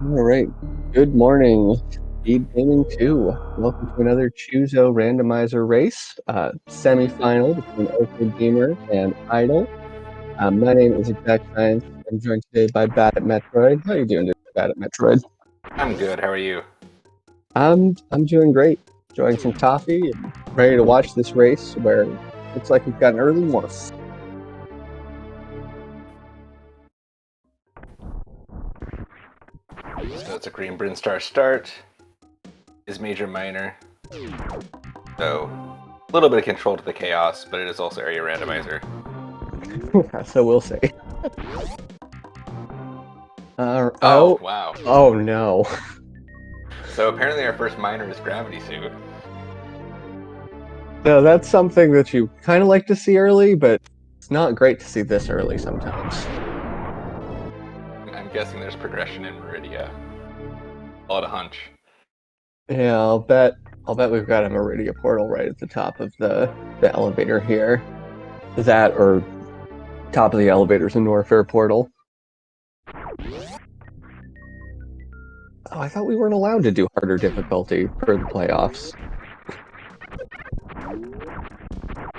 All right. Good morning, SpeedGaming 2. Welcome to another Choozo Randomizer race, semi-final between OK Gamer and Idle. My name is Exact Science. I'm joined today by Bad at Metroid. How are you doing today, Bad at Metroid? I'm good. How are you? I'm doing great. Enjoying some coffee and ready to watch this race where it looks like we've got an early morph. So it's a green Bryn Star start. Is major minor. So a little bit of control to the chaos, but it is also area randomizer. So we'll see. Oh, wow. Oh no. So apparently our first minor is gravity suit. No, that's something that you kind of like to see early, but it's not great to see this early sometimes. I'm guessing there's progression in Meridia. I'll have a hunch. Yeah, I'll bet we've got a Meridia portal right at the top of the elevator here. That or top of the elevators in Norfair portal. Oh, I thought we weren't allowed to do harder difficulty for the playoffs.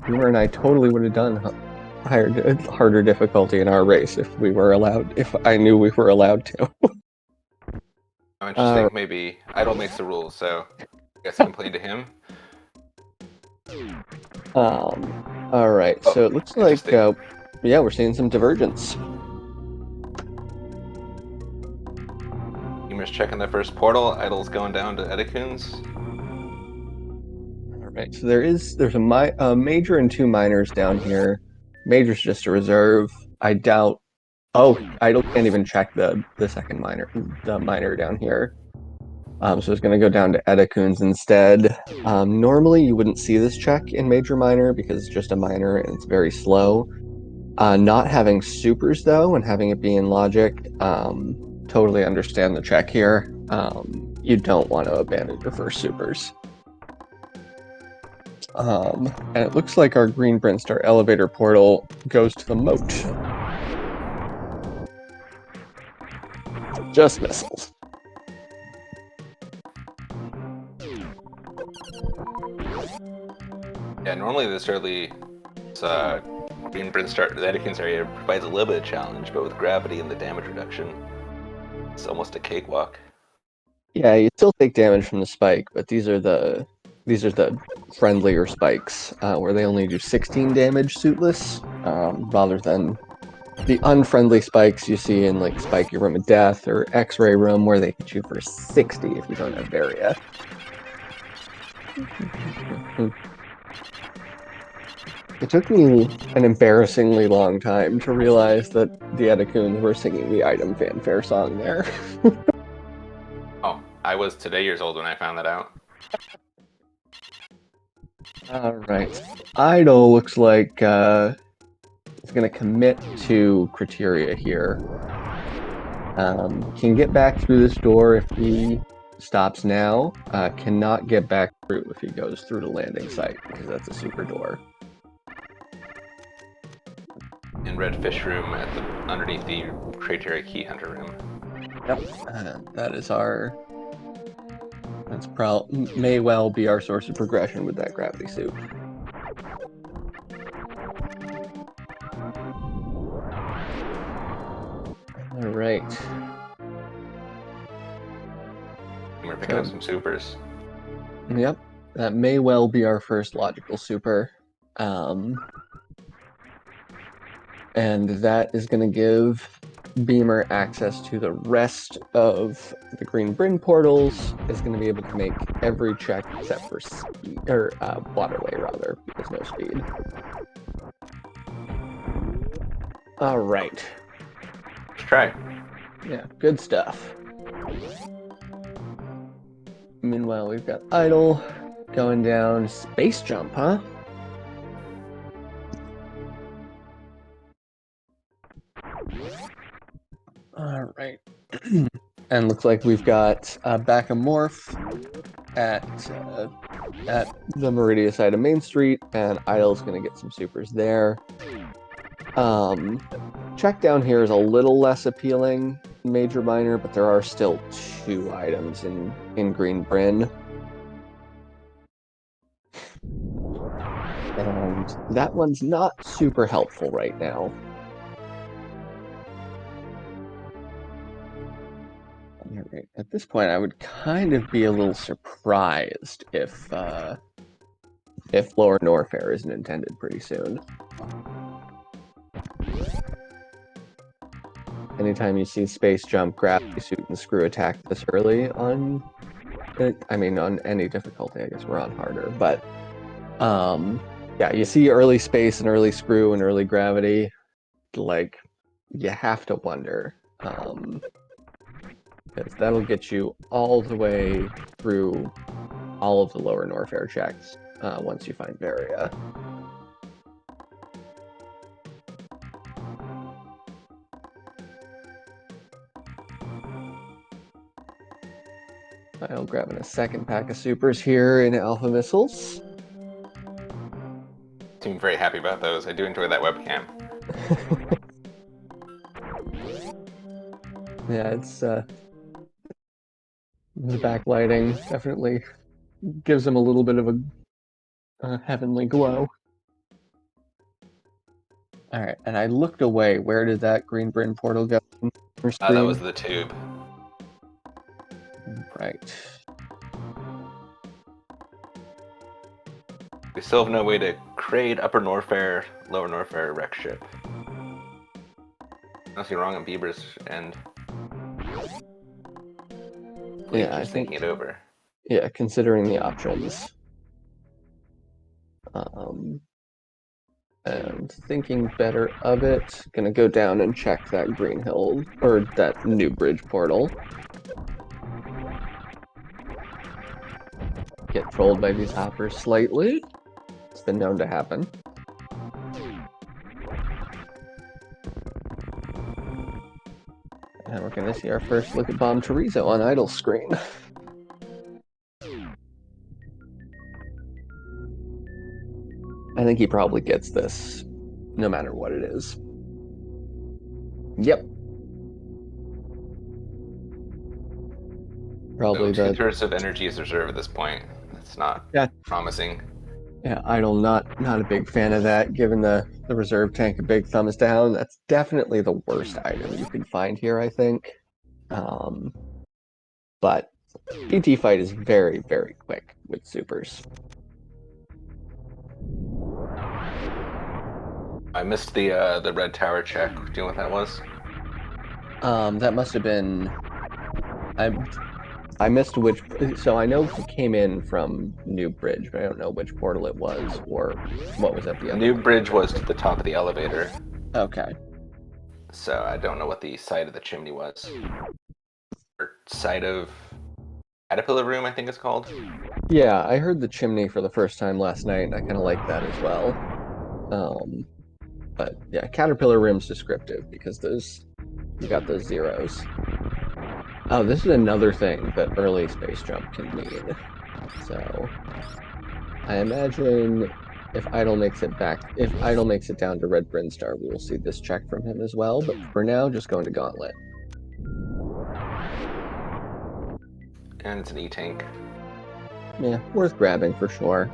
Boomer and I totally would have done harder difficulty in our race if we were allowed. If I knew we were allowed to. Interesting. Maybe Idol makes the rules, so I guess I complain to him. All right. So it looks like, yeah, we're seeing some divergence. Gamer's checking the first portal. Idol's going down to Edicoons. All right. So there's a major and two minors down here. Major's just a reserve. I doubt. Oh, Idol can't even check the second minor, the minor down here. So it's going to go down to Edicoons instead. Normally, you wouldn't see this check in major minor because it's just a minor and it's very slow. Not having supers though, and having it be in logic, totally understand the check here. You don't want to abandon your first supers. And it looks like our green Brinstar elevator portal goes to the moat. Just missiles. Yeah, normally this early green Bryn Star, the Edicoons area provides a little bit of challenge, but with gravity and the damage reduction, it's almost a cakewalk. Yeah, you still take damage from the spike, but these are the friendlier spikes where they only do 16 damage suitless, rather than the unfriendly spikes you see in like Spiky Room of Death or X-Ray Room where they hit you for 60 if you don't have Varia. It took me an embarrassingly long time to realize that the Edicoons were singing the item fanfare song there. Oh, I was today years old when I found that out. Alright. Idol looks like it's going to commit to criteria here. Can get back through this door if he stops now. Cannot get back through if he goes through the landing site because that's a super door. In Red Fish Room at the underneath the Criteria Key Hunter room. Yep. That is our. That's may well be our source of progression with that gravity suit. All right. We're picking up some supers. Yep. That may well be our first logical super. And that is going to give Beamer access to the rest of the Green Bryn portals. Is going to be able to make every check except for speed, or waterway rather, because no speed. All right. Let's try. Yeah, good stuff. Meanwhile, we've got Idle going down. Space jump, huh? All right. And looks like we've got back a morph at the Meridia side of Main Street, and Idle's going to get some supers there. Check down here is a little less appealing. major minor, but there are still 2 items in Green Bryn. And that one's not super helpful right now. All right. At this point, I would kind of be a little surprised if Lower Norfair isn't intended pretty soon. Anytime you see Space Jump, Gravity Suit, and Screw attack this early on, I mean, on any difficulty, I guess we're on harder, but yeah, you see early Space and early Screw and early Gravity, like, you have to wonder, because that'll get you all the way through all of the Lower Norfair checks once you find Varia. I'll grab in a second pack of supers here in Alpha Missiles. Seem very happy about those. I do enjoy that webcam. Yeah, it's the backlighting definitely gives them a little bit of a heavenly glow. All right, and I looked away. Where did that Green Bryn portal go? That was the tube. Right. We still have no way to create Upper Norfair, Lower Norfair wreck ship. Nothing wrong on Bieber's end. Yeah, just thinking it over. Yeah, considering the options. And thinking better of it, gonna go down and check that Green Hill, or that New Bridge portal. Get trolled by these hoppers slightly. It's been known to happen. And we're gonna see our first look at Bomb Chorizo on idle screen. I think he probably gets this, no matter what it is. Yep. Probably so 2/3 of energy is reserved at this point. That's not promising. Yeah, idle, not a big fan of that, given the reserve tank a big thumbs down. That's definitely the worst item you can find here, I think. But PT fight is very, very quick with supers. I missed the red tower check. Do you know what that was? That must have been. I missed which. So I know he came in from New Bridge, but I don't know which portal it was or what was at the other. New Bridge was to the top of the elevator. Okay. So I don't know what the side of the chimney was. Or side of Caterpillar Room, I think it's called. Yeah, I heard the chimney for the first time last night, and I kind of like that as well. But yeah, Caterpillar Room's descriptive because you got those zeros. Oh, this is another thing that early Space Jump can mean. So I imagine if Idle makes it down to Red Brinstar, we will see this check from him as well. But for now, just going to Gauntlet. And it's an E-tank. Yeah, worth grabbing for sure.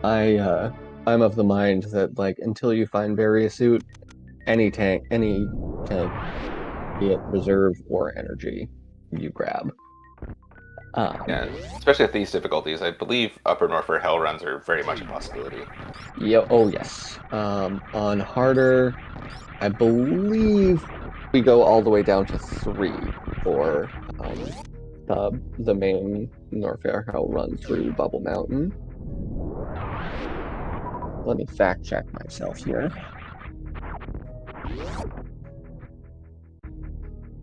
I'm of the mind that, like, until you find Varia Suit, any tank, be it reserve or energy, you grab. Yeah, especially at these difficulties, I believe Upper Norfair Hell runs are very much a possibility. Yeah. Oh yes. On harder, I believe we go all the way down to 3 for the main Norfair Hell run through Bubble Mountain. Let me fact check myself here.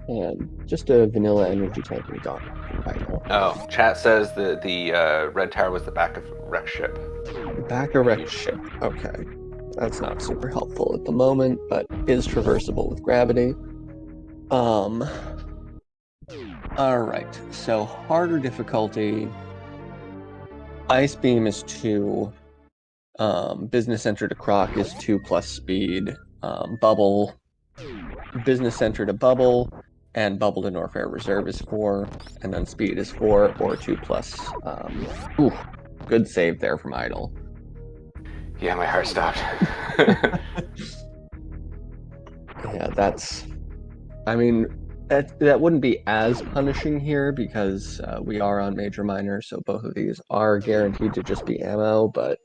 And just a vanilla energy tank we got. Oh, chat says that the red tower was the back of wreck ship. Back of wreck ship. Okay. That's not super helpful at the moment, but is traversable with gravity. Alright, so harder difficulty. Ice Beam is 2. Business Center to Croc is 2 plus speed. Bubble. Business Center to Bubble and Bubble to Norfair Reserve is 4, and then Speed is 4 or 2 plus. Ooh, good save there from Idle. Yeah, my heart stopped. Yeah, that's. I mean, that wouldn't be as punishing here because we are on Major Minor, so both of these are guaranteed to just be ammo. But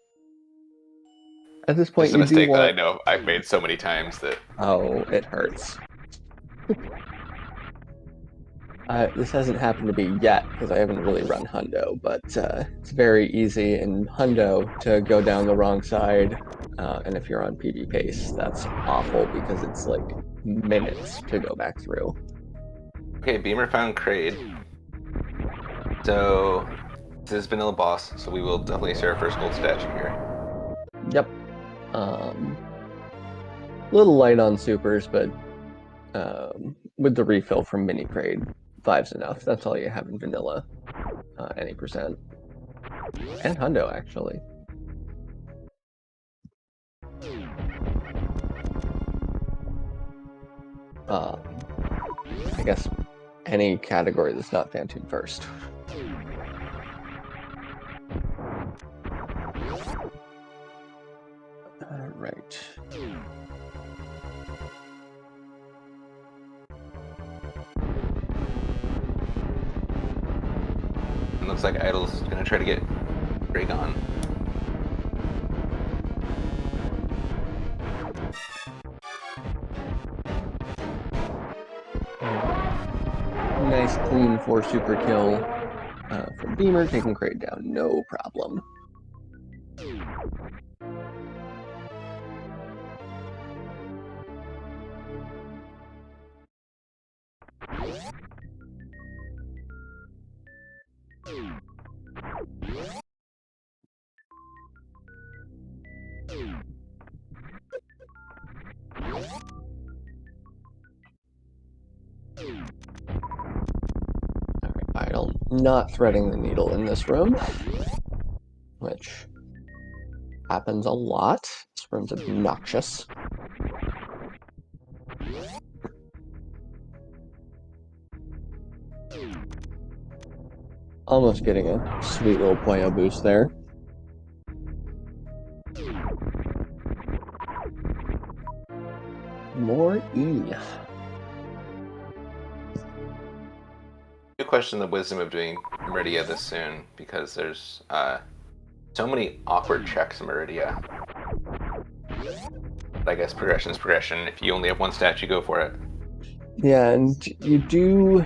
at this point, Just a you do mistake that I want. know I've made so many times that. Oh, it hurts. This hasn't happened to me yet because I haven't really run Hundo, but it's very easy in Hundo to go down the wrong side. And if you're on PB pace, that's awful because it's like minutes to go back through. Okay, Beamer found Kraid. So this is vanilla boss, so we will definitely see our first gold statue here. Yep. Little light on supers, but with the refill from Mini Kraid, 5's enough. That's all you have in vanilla. Any percent. And Hundo, actually. I guess any category that's not Phantom first. All right. It looks like Idle's gonna try to get Dragon. Nice clean 4 super kill from Beamer, taking Kraid down, no problem. Idle not threading the needle in this room, which happens a lot. This room's obnoxious. Almost getting a sweet little Puyo boost there. More E. You question the wisdom of doing Meridia this soon because there's so many awkward checks in Meridia. But I guess progression is progression. If you only have one statue, go for it. Yeah, and you do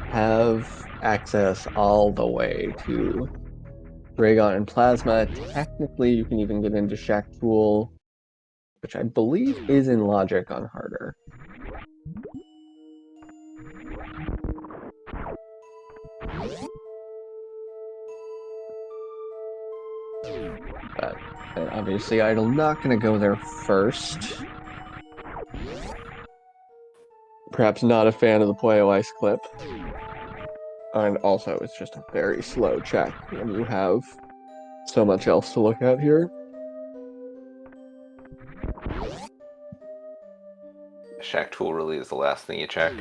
have access all the way to Dragon and Plasma. Technically, you can even get into Shack Tool, which I believe is in Logic on harder. But obviously, Idle not going to go there first. Perhaps not a fan of the Puyo Ice clip. And also, it's just a very slow check when you have so much else to look at here. Shack Tool really is the last thing you check.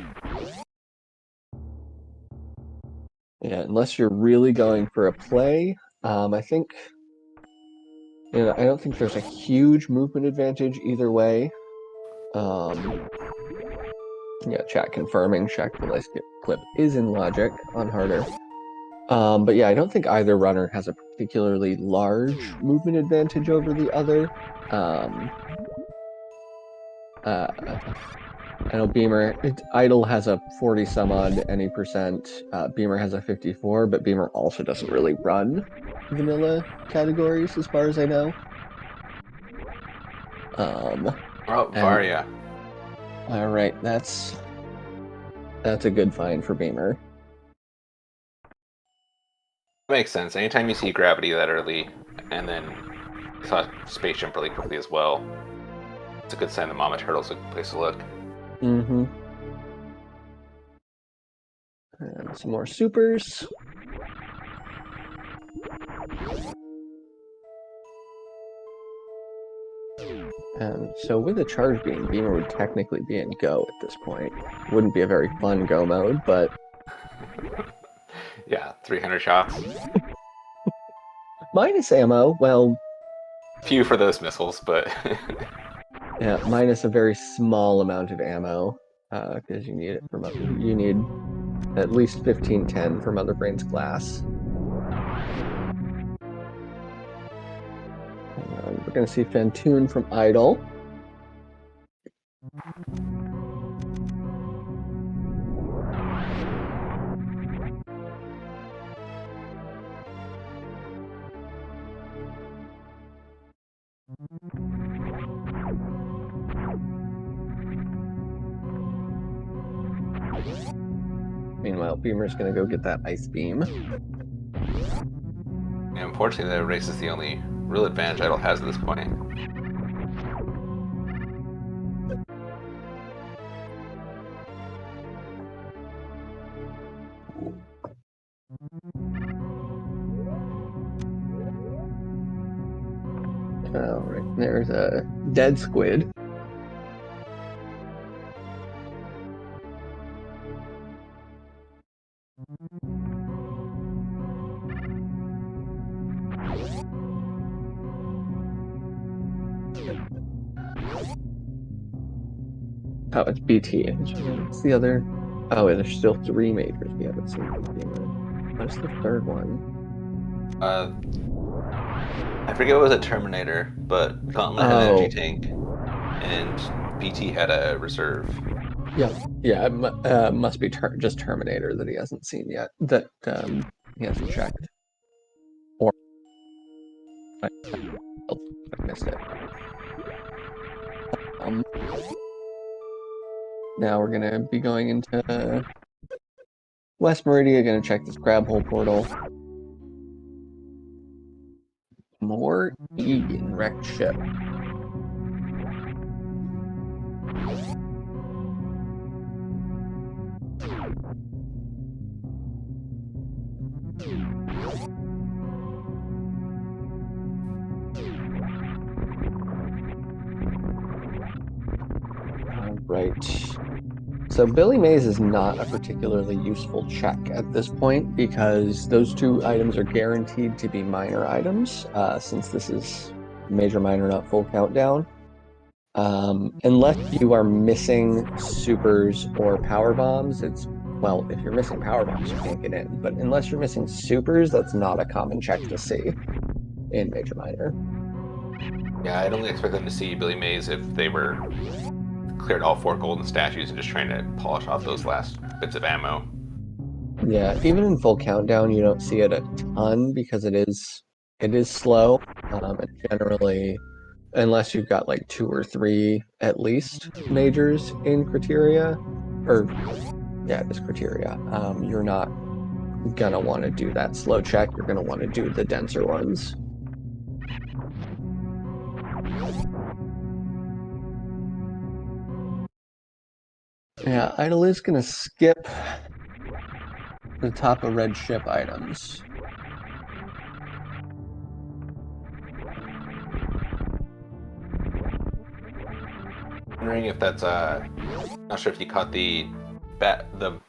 Yeah, unless you're really going for a play, I think. I don't think there's a huge movement advantage either way. Yeah, chat confirming Shack Tool Ice clip is in Logic on harder. But yeah, I don't think either runner has a particularly large movement advantage over the other. I know Idle has a 40 some odd any percent. Beamer has a 54, but Beamer also doesn't really run vanilla categories as far as I know. Varia. All right, that's a good find for Beamer. Makes sense. Anytime you see gravity that early, and then you saw space jump really quickly as well, it's a good sign that Mama Turtle's a place to look. Mm-hmm. And some more supers. And so with a charge beam, Beamer would technically be in go at this point. Wouldn't be a very fun go mode, but Yeah, 300 shots. minus ammo, well, Few for those missiles, but yeah, minus a very small amount of ammo, because you need it from you need at least 1510 from Other Brain's glass. We're going to see Fantoon from Idle. Meanwhile, Beamer's going to go get that ice beam. yeah, unfortunately, the race is the only real advantage Idle has at this point. All right, there's a dead squid. Oh, it's BT. It's the other. Oh, there's still 3 majors we haven't seen. What's the third one? I forget what was a Terminator, but Gauntlet had an energy tank, and BT had a reserve. Yeah, it must be just Terminator that he hasn't seen yet. That he hasn't checked. Or I missed it. Now we're gonna be going into West Meridia, gonna check this crab hole portal. More Egan wrecked ship. Right. So Billy Mays is not a particularly useful check at this point because those 2 items are guaranteed to be minor items, since this is major, minor, not full countdown. Unless you are missing supers or power bombs, well, if you're missing power bombs, you can't get in. But unless you're missing supers, that's not a common check to see in major, minor. Yeah, I'd only expect them to see Billy Mays if they were cleared all 4 golden statues and just trying to polish off those last bits of ammo. Yeah, even in full countdown, you don't see it a ton because it is slow, and generally, unless you've got like 2 or 3 at least majors in criteria, or yeah, this criteria, you're not gonna want to do that slow check. You're gonna want to do the denser ones. Yeah, Idle is gonna skip the top of red ship items. Wondering if that's not sure if you caught the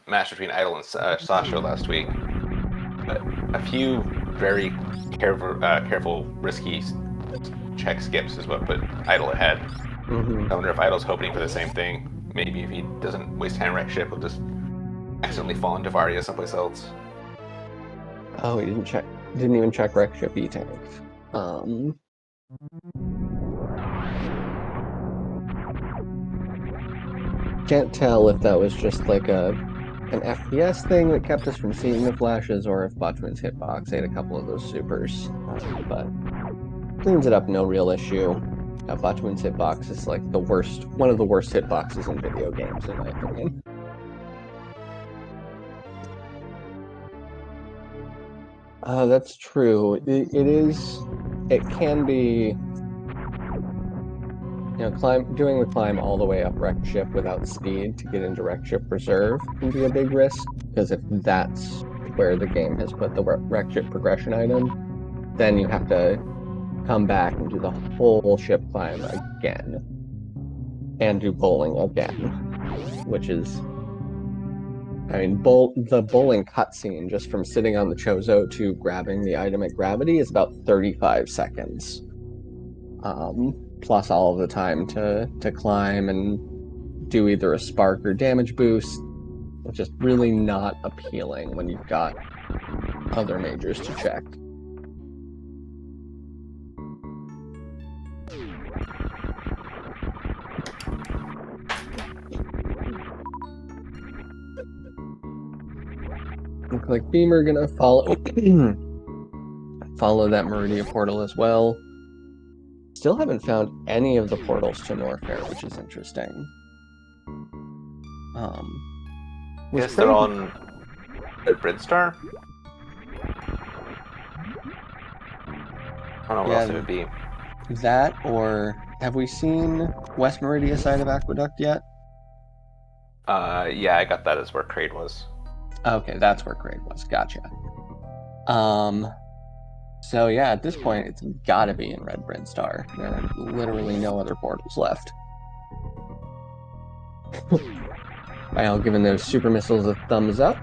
match between Idle and Sasha last week, but a few very careful, risky check skips is what put Idle ahead. I wonder if Idle's hoping for the same thing. Maybe if he doesn't waste time wreck ship, he'll just accidentally fall into Varia someplace else. Oh, he didn't even check wreck ship E-tanks. Can't tell if that was just like an FPS thing that kept us from seeing the flashes, or if Botchman's hitbox ate a couple of those supers. But cleans it up, no real issue. Botchman's hitbox is like one of the worst hitboxes in video games, in my opinion. That's true. It can be, doing the climb all the way up wreck ship without speed to get into wreck ship reserve can be a big risk, because if that's where the game has put the wreck ship progression item, then you have to come back and do the whole ship climb again. And do bowling again. Which is... I mean, the bowling cutscene, just from sitting on the Choozo to grabbing the item at gravity, is about 35 seconds. Plus all of the time to climb and do either a spark or damage boost, which is really not appealing when you've got other majors to check. Look like Beamer gonna follow that Meridia portal as well. Still haven't found any of the portals to Norfair, which is interesting. Guess they're on Bridstar? I don't know what else it would be. That, or have we seen West Meridia side of Aqueduct yet? Yeah, I got that as where Kraid was. Okay, that's where Kraid was. Gotcha. So yeah, at this point, it's gotta be in Red Bridstar. There are literally no other portals left. I'll giving those super missiles a thumbs up.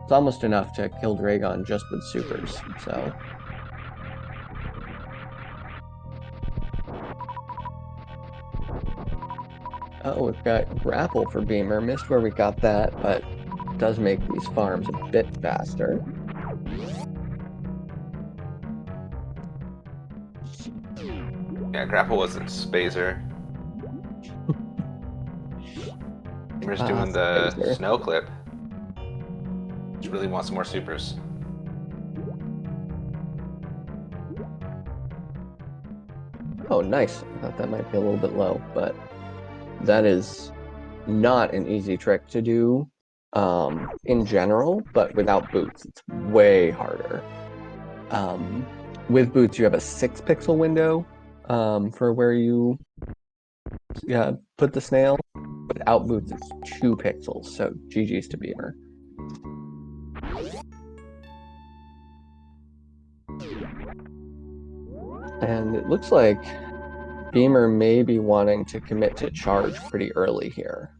It's almost enough to kill Dragon just with supers, so... Oh, we've got Grapple for Beamer. Missed where we got that, but does make these farms a bit faster. Yeah, Grapple wasn't Spazer. Beamer's doing the Spazer. snow clip. Just really wants some more supers. Oh, nice. I thought that might be a little bit low, but that is not an easy trick to do in general, but without boots, it's way harder. With boots, you have a 6-pixel window for where you put the snail. Without boots, it's 2 pixels, so GG's to Beamer. And it looks like Beamer may be wanting to commit to charge pretty early here.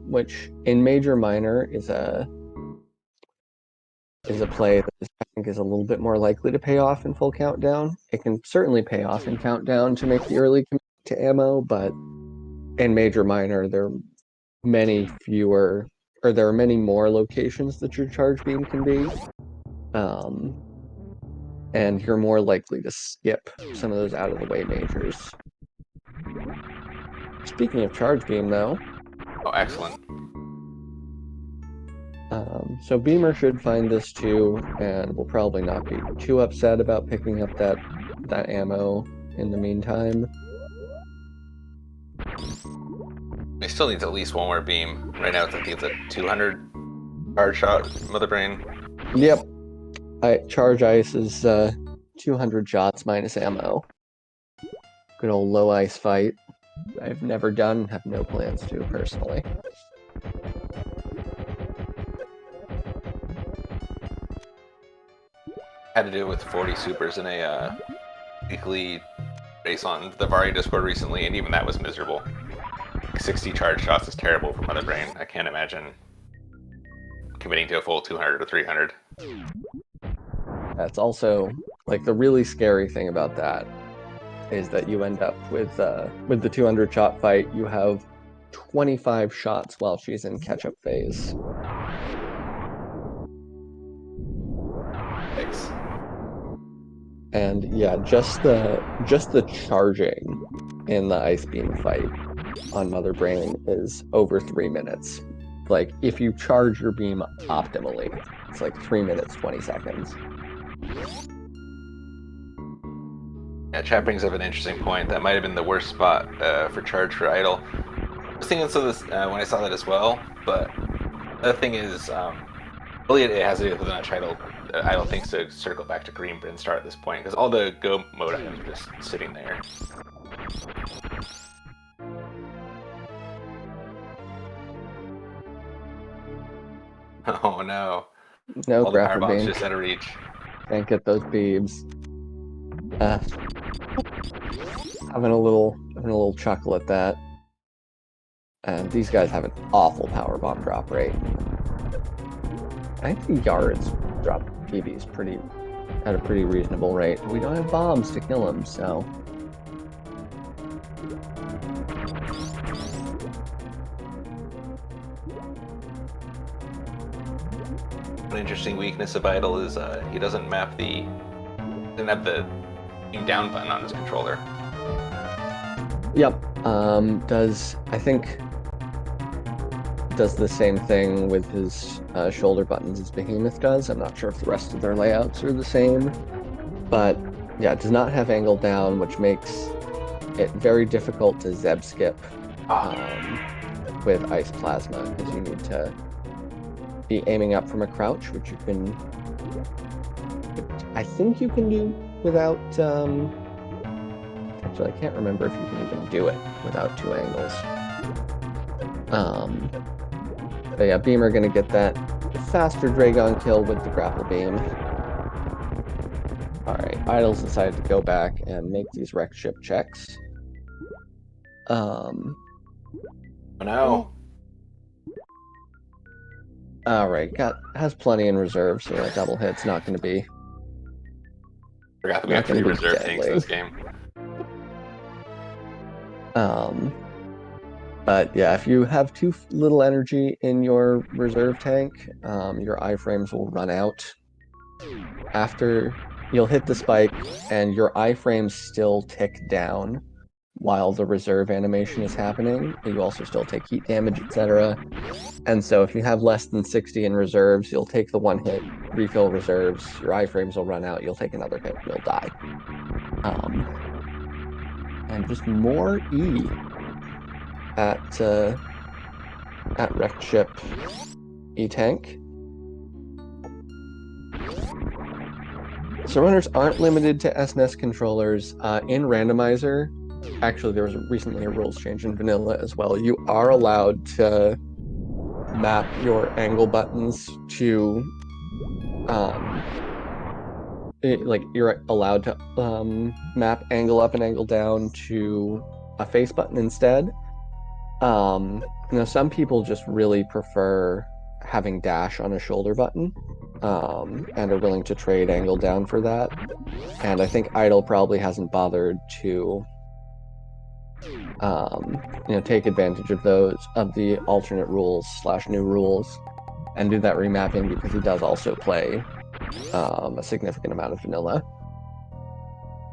Which in Major Minor is a play that I think is a little bit more likely to pay off in full countdown. It can certainly pay off in countdown to make the early commit to ammo, but in Major Minor there are many more locations that your charge beam can be. And you're more likely to skip some of those out-of-the-way majors. Speaking of charge beam, though... Oh, excellent. So Beamer should find this too, and will probably not be too upset about picking up that ammo in the meantime. He still needs at least one more beam. Right now, I think it's a 200 charge shot, Mother Brain. Yep. Charge ice is 200 shots minus ammo. Good old low ice fight. I've never done, have no plans to personally. Had to do it with 40 supers in a weekly race on the Vari Discord recently, and even that was miserable. 60 charge shots is terrible for Mother Brain. I can't imagine committing to a full 200 or 300. That's also, like, the really scary thing about that is that you end up with the 200 shot fight, you have 25 shots while she's in catch-up phase. Thanks. And yeah, just the charging in the ice beam fight on Mother Brain is over 3 minutes. Like, if you charge your beam optimally, it's like 3 minutes, 20 seconds. Yeah, chat brings up an interesting point. That might have been the worst spot for charge for idle. I was thinking so this when I saw that as well, but the thing is, really it has to do with whether or not idle thinks to circle back to green Bridstar at this point, because all the go mode items are just sitting there. Oh no. No All the power grapple bombs beam. just out of reach. Can't get those beeves. Having a little chuckle at that. And these guys have an awful power bomb drop rate. I think the yards drop BBs at a pretty reasonable rate. We don't have bombs to kill them, so. One interesting weakness of Idle is he doesn't have the beam down button on his controller. Yep. Does the same thing with his shoulder buttons as Behemoth does. I'm not sure if the rest of their layouts are the same, but yeah, it does not have angle down, which makes it very difficult to Zeb skip with Ice Plasma, because you need to be aiming up from a crouch, which I think you can do without, actually I can't remember if you can even do it without two angles. But yeah, Beamer gonna get that faster Dragon kill with the grapple beam. Alright, Idle's decided to go back and make these wreck ship checks. Oh no. Alright, has plenty in reserve, so that double hit's not gonna be... Forgot that we have 3 reserve tanks in this game. But yeah, if you have too little energy in your reserve tank, your iframes will run out. After you'll hit the spike, and your iframes still tick down while the reserve animation is happening. You also still take heat damage, etc. And so if you have less than 60 in reserves, you'll take the one hit, refill reserves, your iframes will run out, you'll take another hit, and you'll die. And just more E at wrecked ship E-Tank. So runners aren't limited to SNES controllers. In Randomizer, actually there was recently a rules change in vanilla as well. You are allowed to map your angle buttons to you're allowed to map angle up and angle down to a face button instead. Some people just really prefer having dash on a shoulder button, and are willing to trade angle down for that. And I think Idle probably hasn't bothered to take advantage of the alternate rules / new rules and do that remapping, because he does also play a significant amount of vanilla.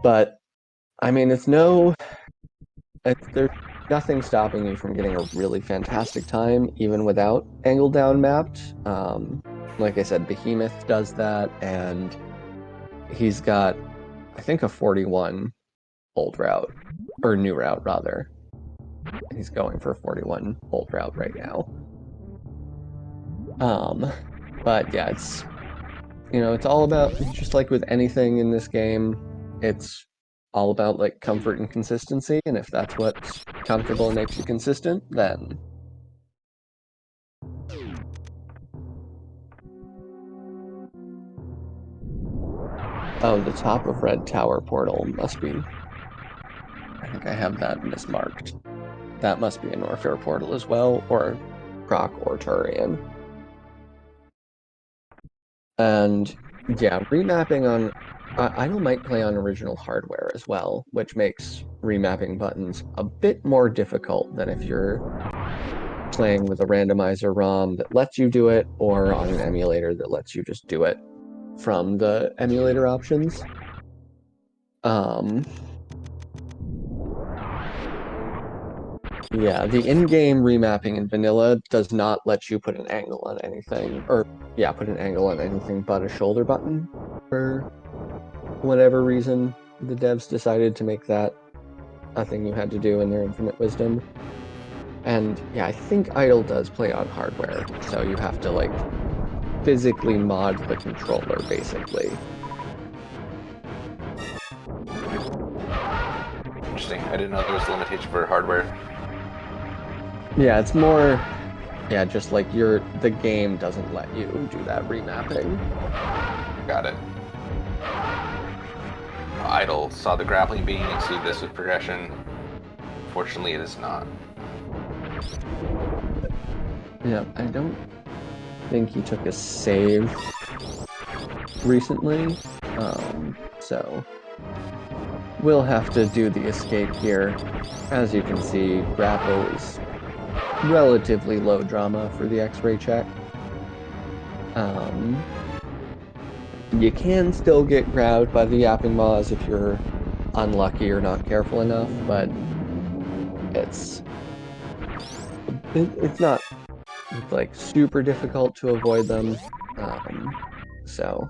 But I mean, there's nothing stopping you from getting a really fantastic time even without angle down mapped. Like I said, Behemoth does that, and he's got, I think, a 41 old route, or new route rather. He's going for a 41 old route right now. But yeah, it's all about, just like with anything in this game, it's all about like comfort and consistency, and if that's what's comfortable and makes you consistent, then oh, the top of Red Tower portal must be, I think I have that mismarked. That must be a Norfair portal as well, or Croc or Turian. And yeah, remapping on Idle might play on original hardware as well, which makes remapping buttons a bit more difficult than if you're playing with a randomizer ROM that lets you do it, or on an emulator that lets you just do it from the emulator options. Yeah, the in-game remapping in vanilla does not let you put an angle on anything, put an angle on anything but a shoulder button. For whatever reason, the devs decided to make that a thing you had to do in their infinite wisdom. And yeah, I think Idle does play on hardware, so you have to like physically mod the controller, basically. Interesting. I didn't know there was a limitation for hardware. Yeah, it's more Yeah, just like the game doesn't let you do that remapping. Got it. Idle saw the grappling being exceed this with progression. Fortunately, it is not. Yeah, I don't think he took a save recently, so we'll have to do the escape here. As you can see, grapple is relatively low drama for the X-ray check. You can still get grabbed by the yapping maws if you're unlucky or not careful enough, but it's not like super difficult to avoid them. So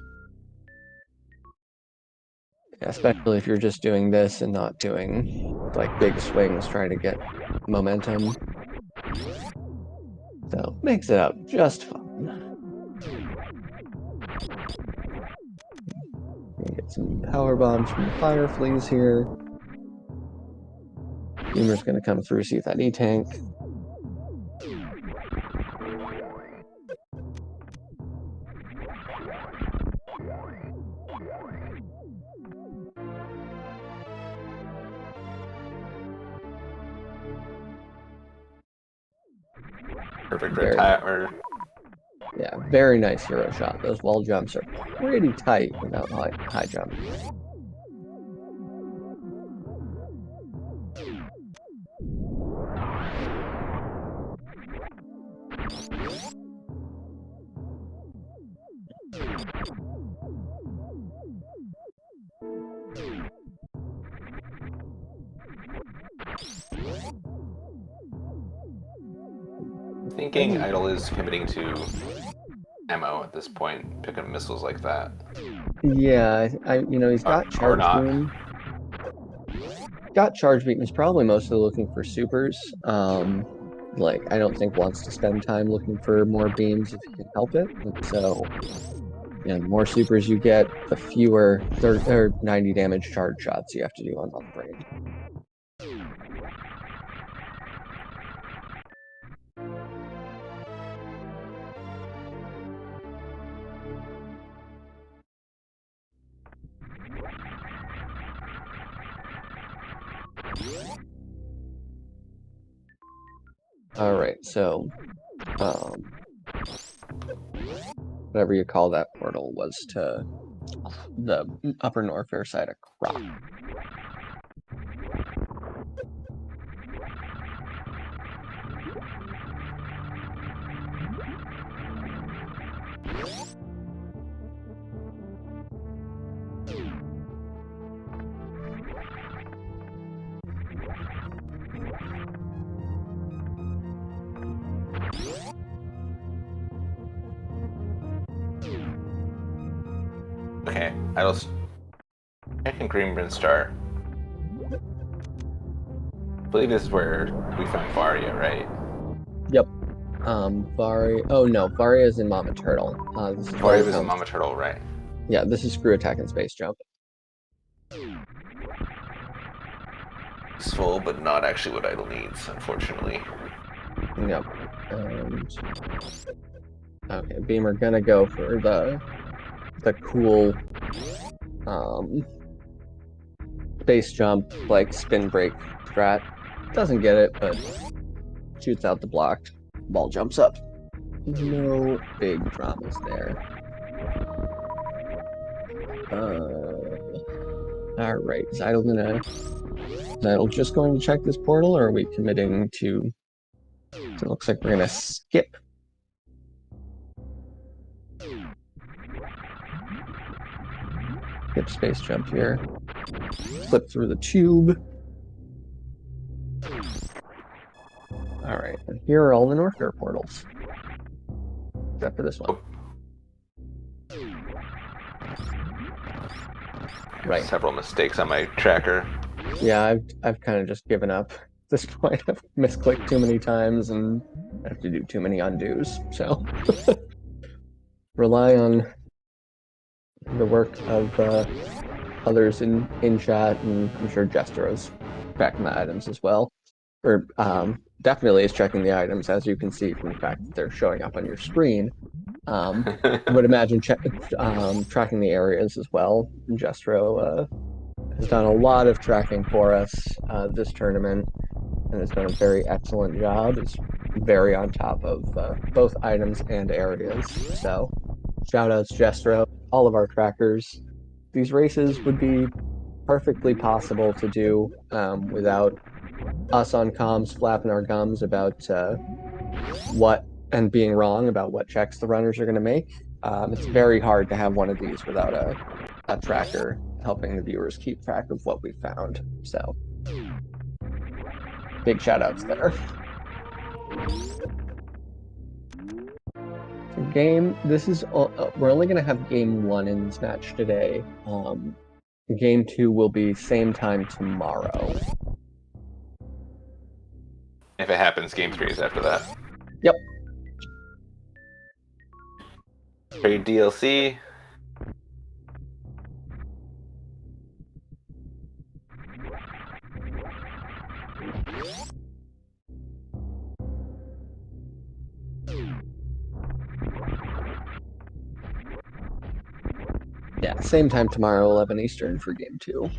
especially if you're just doing this and not doing like big swings trying to get momentum. So makes it out just fine. Get some power bombs from the fire fleas here. Beamer's gonna come through, see if that E-tank. Perfect retire. Yeah, very nice hero shot. Those wall jumps are pretty tight without high jump. Thinking Idle is committing to ammo at this point, picking up missiles like that. Yeah, he's got Or charge not. beam. Got charge beam. He's probably mostly looking for supers. Like I don't think wants to spend time looking for more beams if he can help it. And so, the more supers you get, the fewer 30 or 90 damage charge shots you have to do on the brain. All right, so whatever you call that portal was to the upper Norfair side of Croc. Okay, Idle's checking Green Star. I believe this is where we found Varia, right? Yep. Varia. Oh no, Varia is in Mama Turtle. This is Varia was in Mama Turtle, right? Yeah, this is Screw Attack and Space Jump. Useful, but not actually what Idle needs, unfortunately. Yep. And okay, Beamer gonna go for the cool base jump, like spin break strat. Doesn't get it, but shoots out the blocked. Ball jumps up. No big dramas there. All right, is Idle just going to check this portal, or are we committing to? So it looks like we're gonna skip. Skip space jump here. Flip through the tube. All right, and here are all the Norfair portals, except for this one. Right. Several mistakes on my tracker. Yeah, I've kind of just given up at this point. I've misclicked too many times and I have to do too many undos. So rely on the work of others in chat, and I'm sure Jestro's tracking the items as well. or definitely is checking the items, as you can see from the fact that they're showing up on your screen. Would imagine tracking the areas as well. Jestro has done a lot of tracking for us this tournament and has done a very excellent job. Is very on top of both items and areas. So shout outs Jestro, all of our trackers. These races would be perfectly possible to do without us on comms flapping our gums about what and being wrong about what checks the runners are going to make. It's very hard to have one of these without a tracker helping the viewers keep track of what we found. So big shout outs there. This is we're only going to have game 1 in this match today. Game 2 will be same time tomorrow. If it happens, game 3 is after that. Yep. Trade DLC. Yeah, same time tomorrow, 11 Eastern for game 2.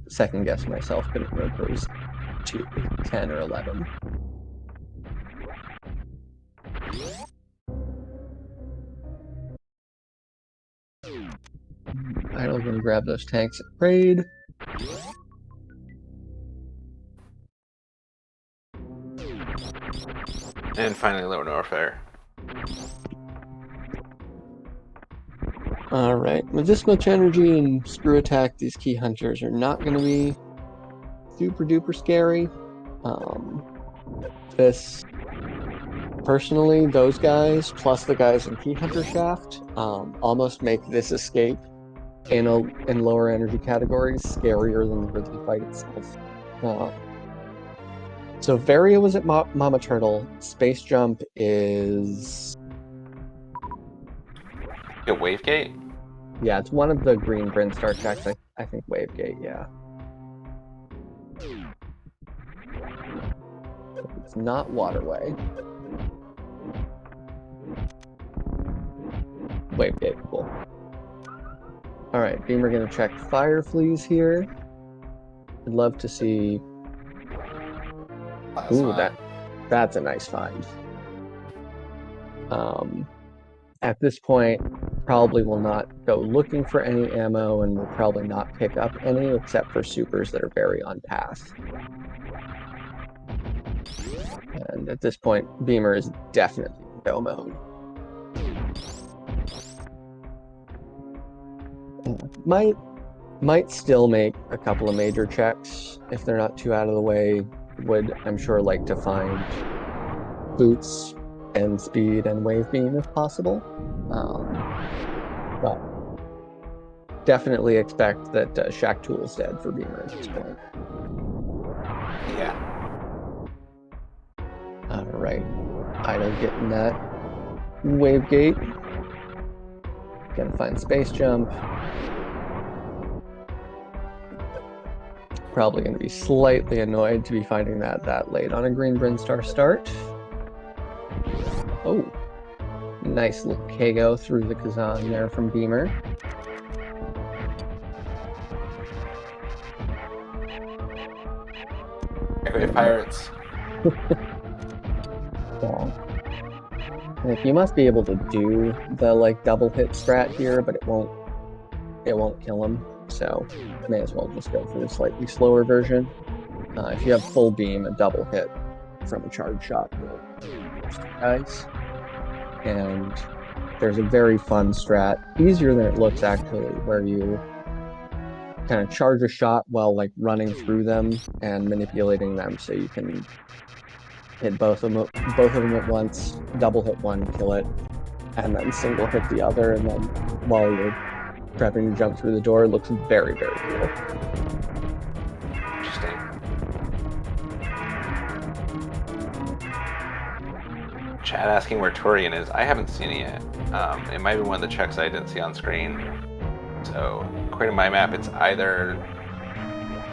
Second guess myself, couldn't remember if it was 10 or 11. Idle gonna grab those tanks and raid. And finally, Low Warfare. Alright, with this much energy and screw attack, these key hunters are not going to be super duper scary. Personally, those guys, plus the guys in Key Hunter Shaft, almost make this escape in lower energy categories scarier than the Grizzly fight itself. So Varia was at Mama Turtle. Space Jump is... A Wave Gate? Yeah, it's one of the green Brinstar checks. I think Wave Gate, yeah. It's not Waterway. Wave Gate, cool. Alright, Beamer gonna check Fire Fleas here. I'd love to see... Ooh, that's a nice find. At this point, probably will not go looking for any ammo and will probably not pick up any except for supers that are very on path. And at this point, Beamer is definitely go mode. Might still make a couple of major checks if they're not too out of the way. Would, I'm sure, like to find boots and speed and wave beam if possible. But definitely expect that Shack Tool's dead for Beamer at this point. Yeah. Alright. Idle getting that wave gate. Gonna find Space Jump. Probably gonna be slightly annoyed to be finding that late on a green Brinstar start. Oh, nice little Kago through the Kazan there from Beamer. Airwave Pirates. Yeah. And you must be able to do the like double hit strat here, but it won't kill him. So may as well just go for the slightly slower version. If you have full beam, a double hit from a charge shot will guys. And there's a very fun strat, easier than it looks actually, where you kind of charge a shot while like running through them and manipulating them so you can hit both of them at once, double hit one, kill it, and then single hit the other, and then while you're prepping to jump through the door, it looks very, very cool. Interesting. Chat asking where Torian is. I haven't seen it yet. It might be one of the checks I didn't see on screen. So, according to my map, it's either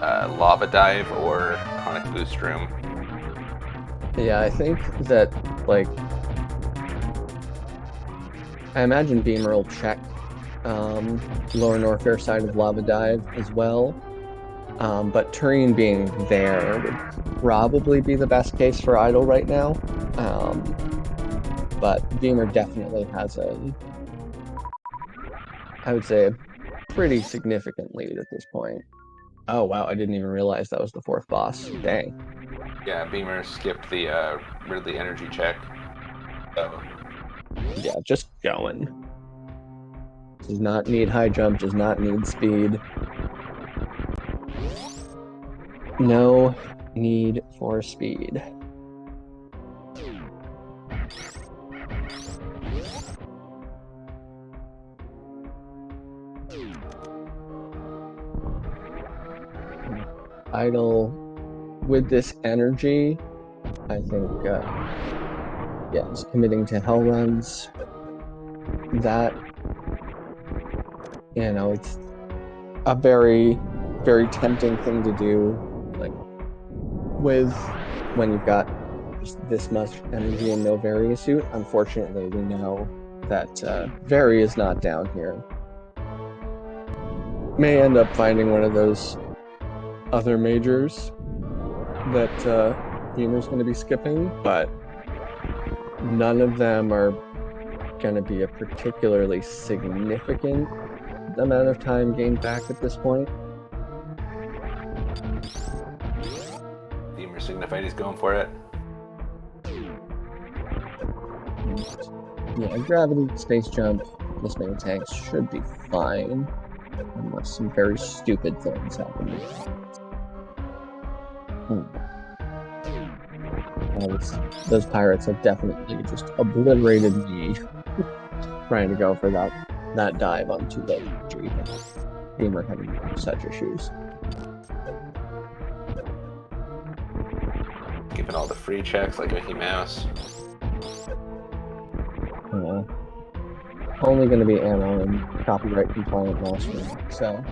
Lava Dive or Chronic Boost Room. Yeah, I think that, like, I imagine Beamer will check lower Norfair side of Lava Dive as well. But Turing being there would probably be the best case for Idle right now. But Beamer definitely has I would say, a pretty significant lead at this point. Oh, wow, I didn't even realize that was the fourth boss. Dang. Yeah, Beamer skipped the Ridley energy check. So Yeah, just going. Does not need high jump, does not need speed. No need for speed. Idle with this energy, I think, yeah, he's committing to hell runs. That, you know, it's a very, very tempting thing to do, like, with when you've got just this much energy and no Vari suit. Unfortunately, we know that Vari is not down here. May end up finding one of those other majors that Beamer's going to be skipping, but none of them are going to be a particularly significant amount of time gained back at this point. Beamer signified he's going for it. Yeah, gravity, space jump, this many tanks should be fine, unless some very stupid things happen. Those pirates have definitely just obliterated me trying to go for that dive on too late. Beamer having such issues. Giving all the free checks like Mickey Mouse. Only going to be ammo and copyright compliant mastering, so.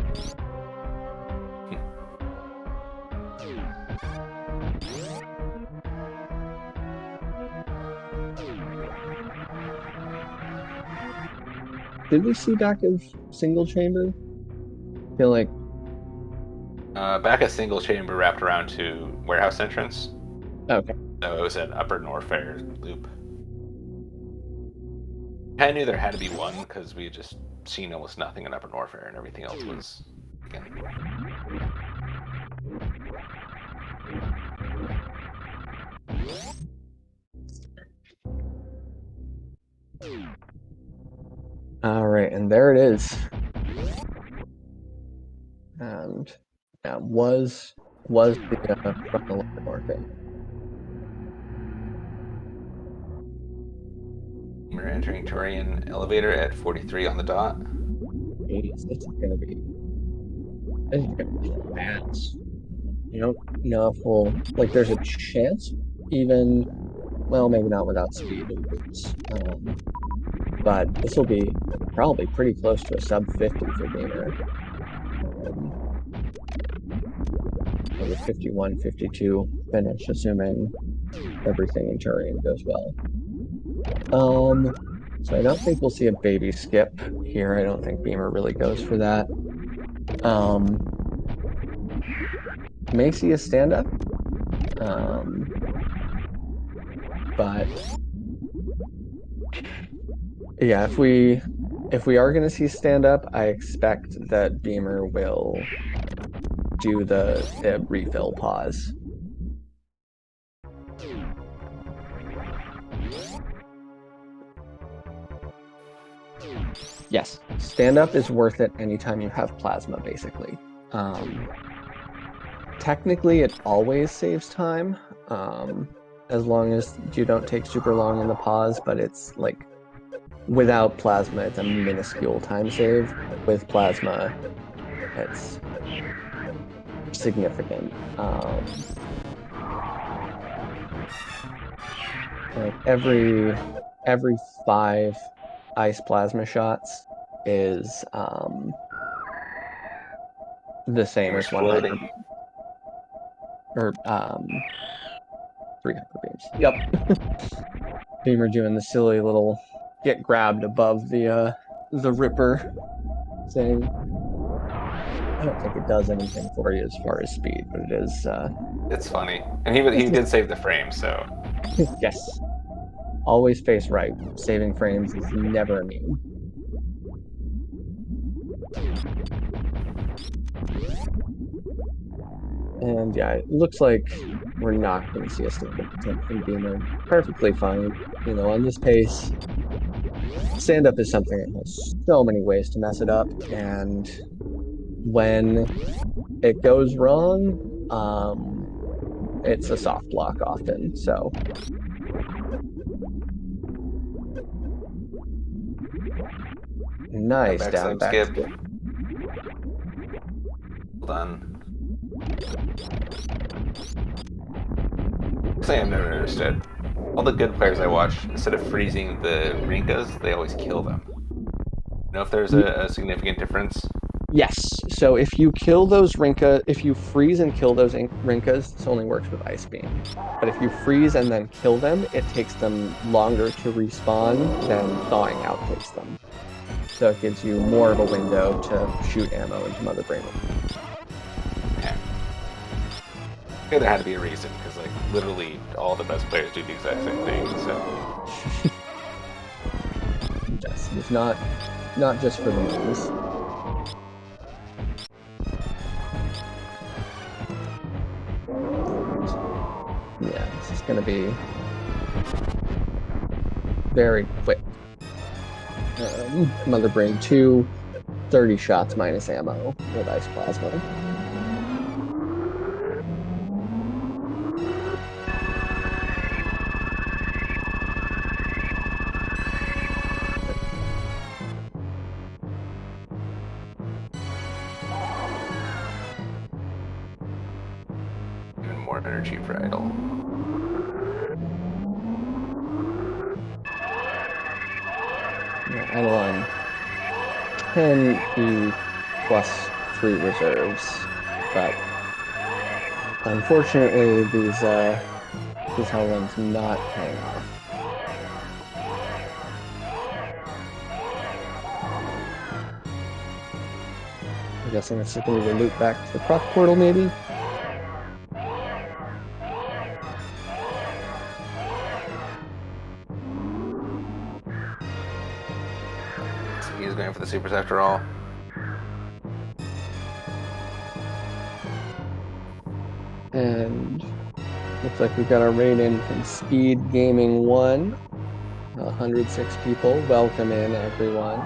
Did we see back of single chamber? I feel like Back a single chamber wrapped around to warehouse entrance. okay. So it was an upper Norfair loop. I knew there had to be one because we had just seen almost nothing in upper Norfair and everything else was again. All right, and there it is. And yeah, was the from the lower Norfair. We're entering Turian elevator at 43 on the dot. Jeez, this is gonna be bad. You don't know if we'll, like, there's a chance even, well, maybe not without speed and boots, but this will be probably pretty close to a sub 50 for Beamer. Maybe 51, 52 finish, assuming everything in Turian goes well. So I don't think we'll see a baby skip here. I don't think Beamer really goes for that. May see a stand-up. But yeah, if we are going to see stand-up, I expect that Beamer will do the refill pause. Yes, stand-up is worth it anytime you have plasma, basically. Technically, it always saves time, as long as you don't take super long in the pause, but it's like, without plasma, it's a minuscule time save. With plasma, it's significant. Like every 5 ice plasma shots is the same as 100. or 3 hyper beams. Yep. Beamer doing the silly little get grabbed above the Ripper thing. I don't think it does anything for you as far as speed, but it is. It's funny, and he did save the frame, so Yes. Always face right. Saving frames is never immune. And yeah, it looks like we're not going to see a stand-up attempt from Beamer. Perfectly fine. You know, on this pace, stand-up is something that has so many ways to mess it up, and when it goes wrong, it's a soft block often, so. Nice, down back skip. skip. Hold on. Something I've never understood. All the good players I watch, instead of freezing the Rinkas, they always kill them. You know if there's a significant difference? Yes. So if you kill those Rinka, if you freeze and kill those Rinkas, this only works with Ice Beam. But if you freeze and then kill them, it takes them longer to respawn than thawing out takes them. So it gives you more of a window to shoot ammo into Mother Brain. Okay. I think there had to be a reason, because like literally all the best players do the exact same thing. So yes, it's not just for the movies. Yeah, this is going to be very quick. Mother Brain 2, 30 shots minus ammo with Ice Plasma. even more energy for idle. Yeah, idle on 10 E plus 3 reserves, but unfortunately these hell runs not paying off. I'm guessing this is going to loop back to the proc portal, maybe? So he's going for the supers after all. And looks like we've got our raid in from SpeedGaming 1. 106 people. Welcome in, everyone.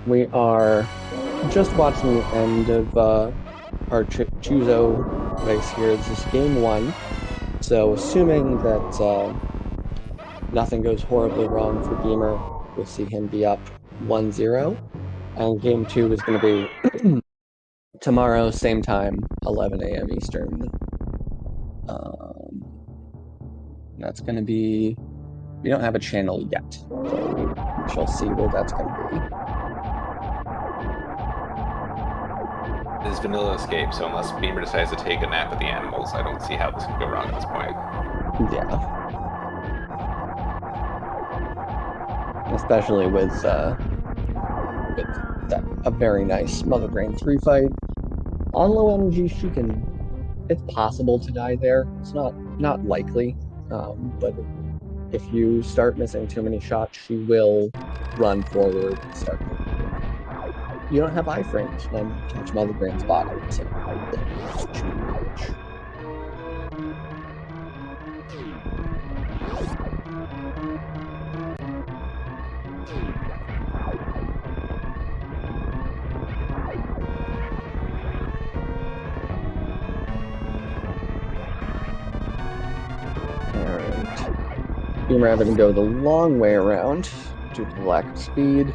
We are just watching the end of our Choozo race here. This is game 1. So assuming that nothing goes horribly wrong for Beamer, we'll see him be up 1-0. And game 2 is going to be tomorrow, same time, 11 a.m. Eastern. That's going to be... We don't have a channel yet, so we shall see where that's going to It is vanilla escape, so unless Beamer decides to take a nap with the animals, I don't see how this could go wrong at this point. Yeah. Especially with a very nice Mother Brain 3 fight. On low energy, it's possible to die there. It's not likely, but if you start missing too many shots, she will run forward and start hitting you. You don't have iframes when you catch Mother Brain's bottom, so Beamer having to go the long way around due to the lack of speed.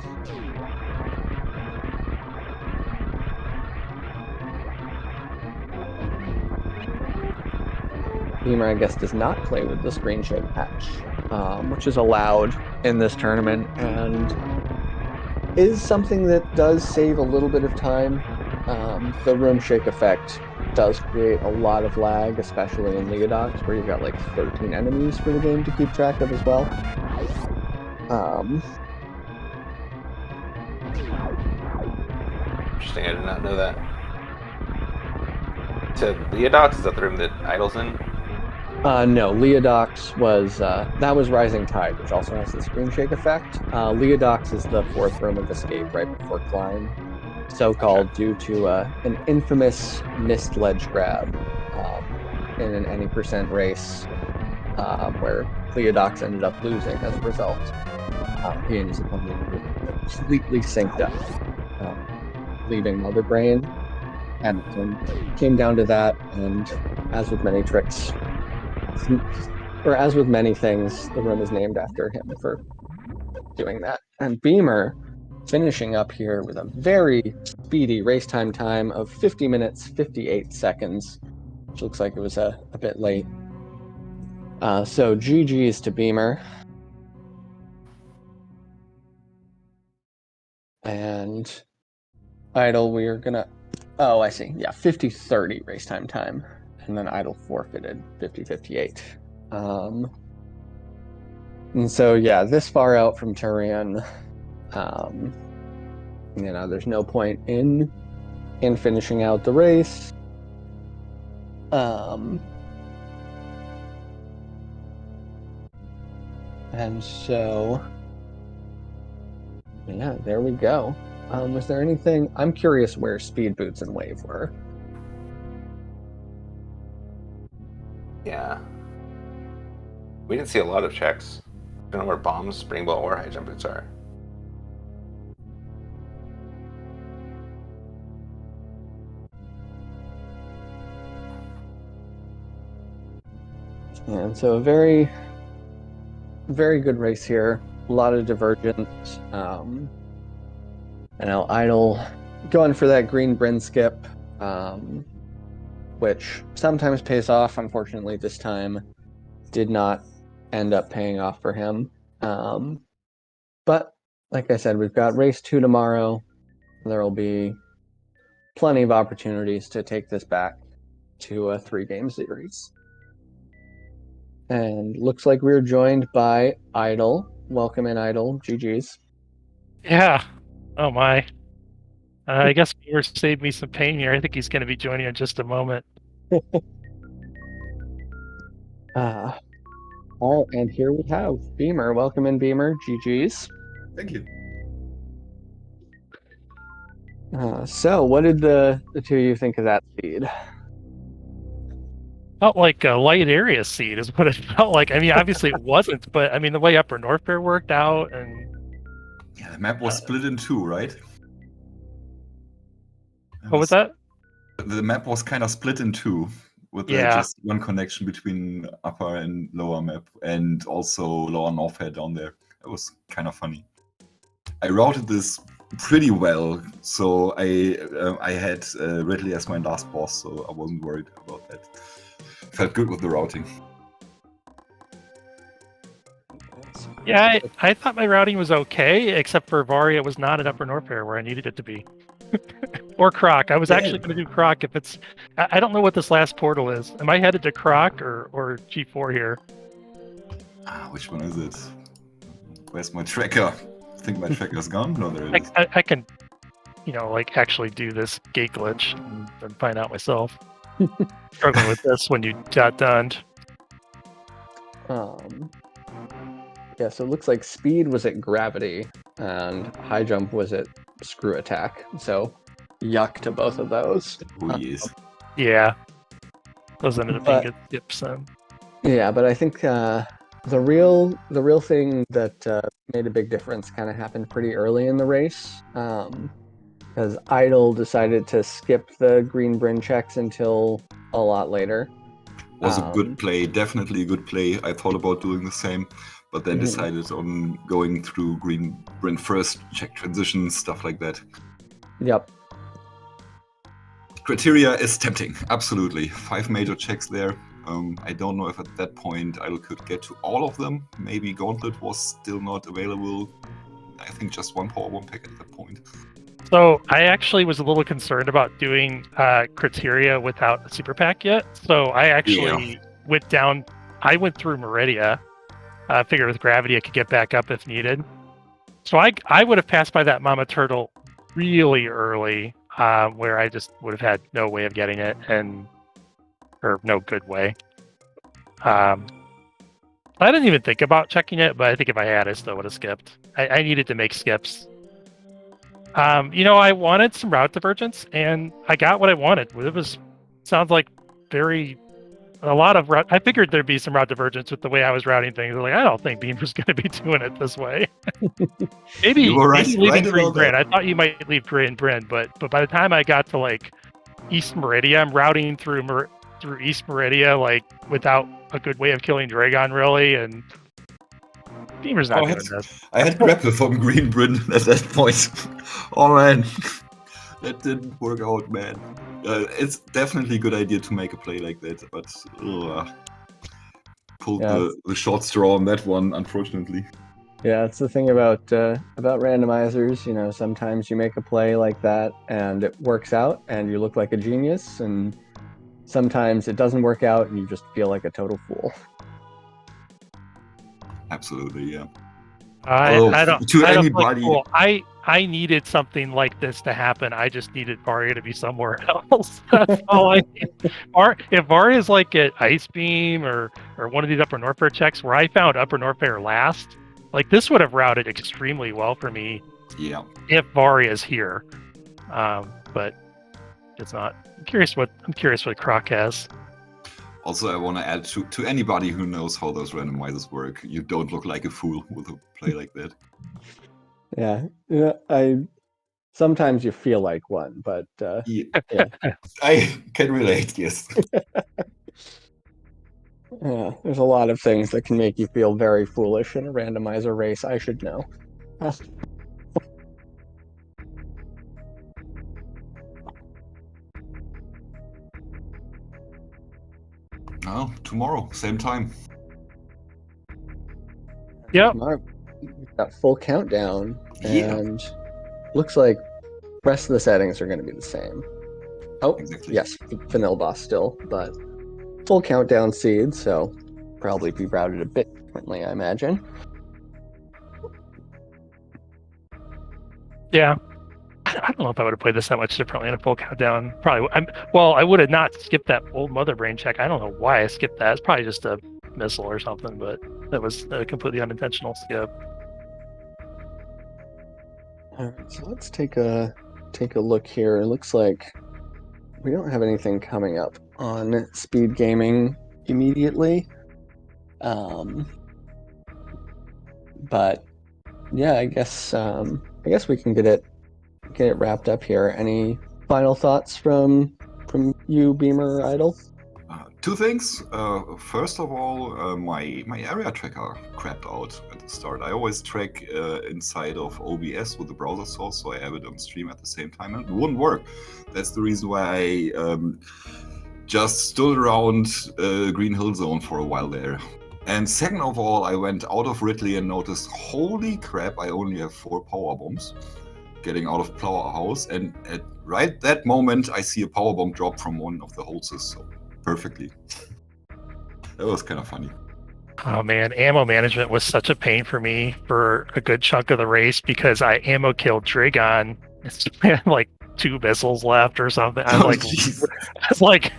Beamer, I guess, does not play with the screen shake patch, which is allowed in this tournament and is something that does save a little bit of time. The room shake effect does create a lot of lag, especially in Leodox, where you've got like 13 enemies for the game to keep track of as well. Interesting, I did not know that. To Leodox, is that the room that Idle's in? No, Leodox was that was Rising Tide, which also has the screen shake effect. Leodox is the fourth room of escape right before Climb, so called due to an infamous missed ledge grab in an any percent race where Leodox ended up losing as a result. He and his opponent were completely synced up, leaving Mother Brain, and it came down to that. And as with many tricks, or as with many things, the room is named after him for doing that. And Beamer finishing up here with a very speedy race time of 50 minutes, 58 seconds, which looks like it was a bit late. So GG's to Beamer. And Idle, we are gonna... Oh, I see. Yeah, 50-30 race time. And then Idle forfeited 50-58. And so, yeah, this far out from Turian, there's no point in finishing out the race. And so, yeah, there we go. Was there anything... I'm curious where Speed Boots and Wave were. Yeah. We didn't see a lot of checks. I don't know where bombs, spring ball, or high jump boots are. Yeah, and so a very, very good race here. A lot of divergence. And now Idle going for that green Bryn skip, which sometimes pays off. Unfortunately, this time did not end up paying off for him. But like I said, we've got race 2 tomorrow. There will be plenty of opportunities to take this back to a 3-game series. And looks like we're joined by Idle. Welcome in, Idle. GG's. Yeah. Oh my. I guess Beamer saved me some pain here. I think he's going to be joining in just a moment. All right, and here we have Beamer. Welcome in, Beamer. GG's. Thank you. So, what did the two of you think of that seed? Felt like a light area seed is what it felt like. I mean, obviously it wasn't, but I mean, the way Upper North Fair worked out, and yeah, the map was split in two, right? What was that? The map was kind of split in two, with just one connection between upper and lower map, and also lower North Fair down there. It was kind of funny. I routed this pretty well, so I had Ridley as my last boss, so I wasn't worried about that. Felt good with the routing. Yeah, I thought my routing was okay, except for Varia was not at Upper North Fair where I needed it to be. Or Croc. I was actually going to do Croc if it's... I don't know what this last portal is. Am I headed to Croc or G4 here? Which one is it? Where's my tracker? I think my tracker's gone. No, there it is. I can, actually do this gate glitch and find out myself. Struggling with this when you got done. Yeah, so it looks like Speed was at Gravity and High Jump was at Screw Attack. So, yuck to both of those. Oh, yes. Yeah. Those ended up being good tips then. Yeah, but I think the real thing that made a big difference kind of happened pretty early in the race. Because Idle decided to skip the green Bryn checks until a lot later. Was a good play, definitely a good play. I thought about doing the same, but then decided on going through green Bryn first, check transitions, stuff like that. Yep. Criteria is tempting, absolutely. 5 major checks there. I don't know if at that point I could get to all of them. Maybe Gauntlet was still not available. I think just one Power 1 pack at that point. So I actually was a little concerned about doing criteria without a super pack yet. So I actually went down. I went through Meridia. Figured with gravity I could get back up if needed. So I would have passed by that Mama Turtle really early, where I just would have had no way of getting it, or no good way. I didn't even think about checking it, but I think if I had, I still would have skipped. I needed to make skips. I wanted some route divergence, and I got what I wanted. Sounds like a lot of route. I figured there'd be some route divergence with the way I was routing things. Like, I don't think Beamer's going to be doing it this way. maybe leaving Green Bryn. I thought you might leave Green Bryn, but by the time I got to like East Meridia, I'm routing through East Meridia like without a good way of killing Dragon, really, and Beamer's not doing this. I had grapple from Green Bryn at that point. Oh man, that didn't work out, man. It's definitely a good idea to make a play like that, but pulled the short straw on that one, unfortunately. Yeah, it's the thing about randomizers. Sometimes you make a play like that and it works out and you look like a genius, and sometimes it doesn't work out and you just feel like a total fool. Absolutely, yeah. I don't feel like I needed something like this to happen. I just needed Varia to be somewhere else. That's all I need. If Varia's like at Ice Beam or one of these Upper North Fair checks where I found Upper North Fair last, like this would have routed extremely well for me. Yeah. If Varia's here, but it's not. I'm curious what Croc has. Also, I want to add to anybody who knows how those randomizers work, you don't look like a fool with a play like that. Yeah, sometimes you feel like one, but yeah. I can relate, yes. Yeah, there's a lot of things that can make you feel very foolish in a randomizer race, I should know. Oh, tomorrow, same time. Yep. Tomorrow, we've got full countdown, and looks like the rest of the settings are going to be the same. Oh, exactly. Yes, vanilla boss still, but full countdown seed, so probably be routed a bit differently, I imagine. Yeah. I don't know if I would have played this that much differently in a full countdown. Probably. I would have not skipped that old Mother Brain check. I don't know why I skipped that. It's probably just a missile or something, but that was a completely unintentional skip. All right, so let's take a look here. It looks like we don't have anything coming up on SpeedGaming immediately. But yeah, I guess we can get it wrapped up here. Any final thoughts from you, Beamer Idol? Two things. First of all, my area tracker crapped out at the start. I always track inside of OBS with the browser source, so I have it on stream at the same time, and it wouldn't work. That's the reason why I just stood around Green Hill Zone for a while there. And second of all, I went out of Ridley and noticed, holy crap, I only have 4 power bombs getting out of Powerhouse, and at right that moment I see a power bomb drop from one of the hoses, so perfectly. That was kind of funny. Oh man, ammo management was such a pain for me for a good chunk of the race because I ammo killed Dragon. I had like 2 missiles left or something. I was like,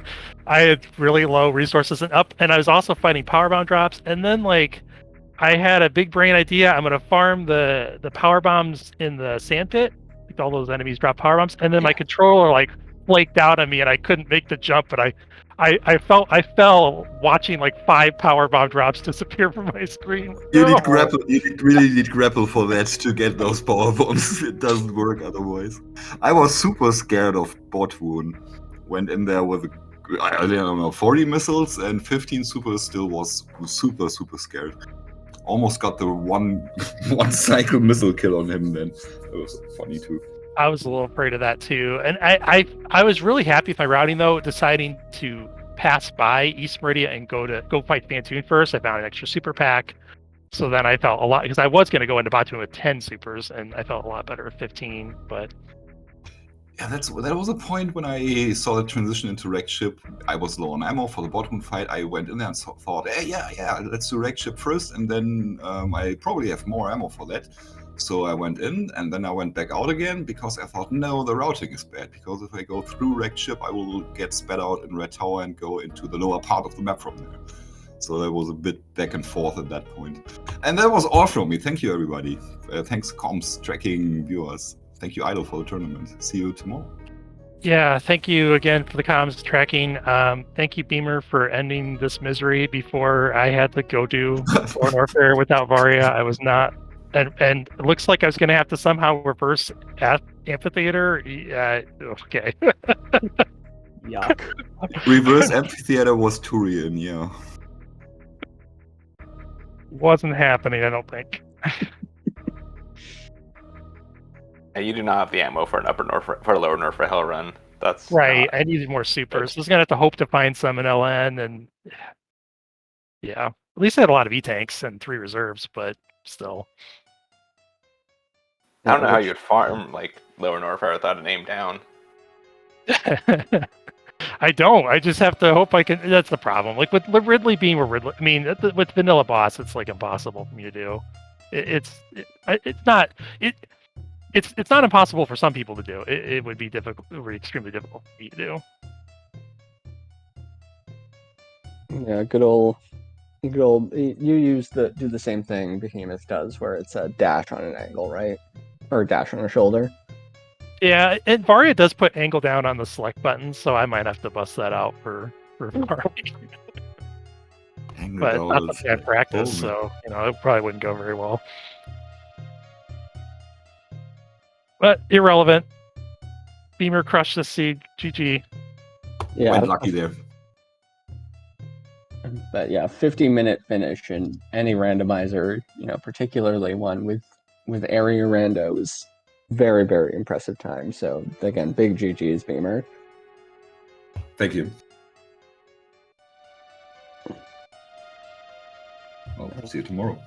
I had really low resources and I was also fighting power bomb drops, and then like I had a big brain idea. I'm gonna farm the power bombs in the sand pit. Like all those enemies drop power bombs, and then my controller like flaked out on me, and I couldn't make the jump. But I fell watching like 5 power bomb drops disappear from my screen. You need grapple. You really need grapple for that to get those power bombs. It doesn't work otherwise. I was super scared of Bot Wound. Went in there with I don't know 40 missiles and 15 supers. Still was super scared. Almost got the one cycle missile kill on him. Then it was funny too. I was a little afraid of that too, and I was really happy with my routing though, deciding to pass by East Meridia and go fight Fantoon first. I found an extra super pack, so then I felt a lot because I was going to go into Batoon with 10 supers, and I felt a lot better with 15. But Yeah, that was a point when I saw the transition into wrecked ship. I was low on ammo for the bottom fight. I went in there and thought, hey, yeah, let's do wrecked ship first, and then I probably have more ammo for that. So I went in, and then I went back out again because I thought, no, the routing is bad. Because if I go through wrecked ship, I will get spat out in Red Tower and go into the lower part of the map from there. So there was a bit back and forth at that point. And that was all from me. Thank you, everybody. Thanks, comms, tracking, viewers. Thank you, Idle, for the tournament. See you tomorrow. Yeah, thank you again for the comms tracking. Thank you, Beamer, for ending this misery before I had to go do Foreign Warfare without Varia. I was not, and it looks like I was going to have to somehow reverse Amphitheater. Okay. Yuck. Reverse Amphitheater was Turian, yeah. Wasn't happening, I don't think. And you do not have the ammo for an upper North for a lower North for Hell run. That's right. not... I needed more supers. I was gonna have to hope to find some in LN, and yeah, at least I had a lot of E tanks and 3 reserves, but still. I don't know how you'd farm like lower Norfair without a name down. I don't. I just have to hope I can. That's the problem. Like with Ridley being with Ridley, I mean, with Vanilla Boss, it's like impossible for me to do. It's not impossible for some people to do. It would be difficult. It would be extremely difficult for me to do. Yeah, good old. You do the same thing Behemoth does, where it's a dash on an angle, right? Or a dash on a shoulder. Yeah, and Varia does put angle down on the select button, so I might have to bust that out for Varia. But it's not something I practice, so it probably wouldn't go very well. But irrelevant. Beamer crushed the seed. GG. Yeah, went lucky there. But yeah, 50-minute finish in any randomizer, particularly one with area randos, very, very impressive time. So again, big GG's, Beamer. Thank you. Well, see you tomorrow.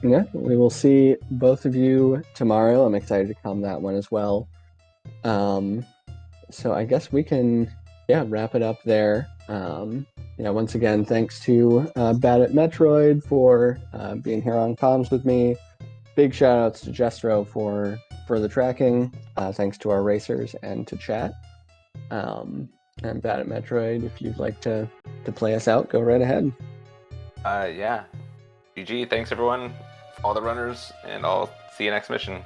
Yeah, we will see both of you tomorrow. I'm excited to come that one as well. So I guess we can, wrap it up there. Once again, thanks to Bad at Metroid for being here on comms with me. Big shout outs to Jestro for the tracking. Thanks to our racers and to chat. And Bad at Metroid, if you'd like to play us out, go right ahead. Yeah. GG, thanks everyone, all the runners, and I'll see you next mission.